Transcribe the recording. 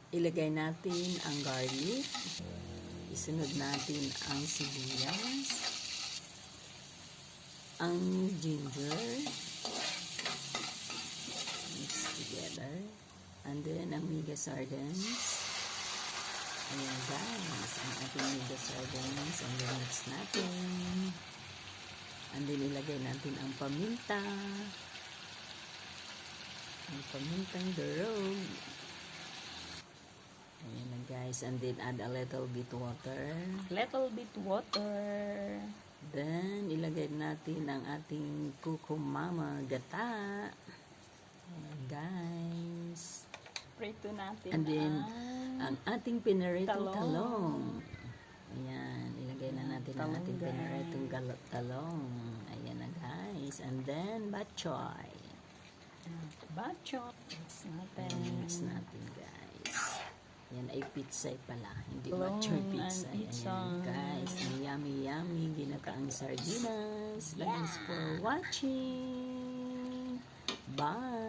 Ilagay natin ang garlic. Isunod natin ang sibuyas. Ang ginger. Mix together. And then, ang mega sardines. Ayan guys, ang ating mega sardines. And then, mix natin. And then, ilagay natin ang paminta. Ang pamintang durog. Ayan na guys. And then, add a little bit water. Then, ilagay natin ang ating kukumama gata. Ayan guys. Prito natin. And then, ang ating pinaritong talong. Ayan. Ilagay na natin ang ating pinaritong talong. Ayan na guys. And then, bok choy. Mix natin. Mix natin guys. Yan ay pizza pala. Hindi bok choy pizza. Ayan guys. Ang yummy yummy. Ginataang sardinas. Thanks for watching. Bye.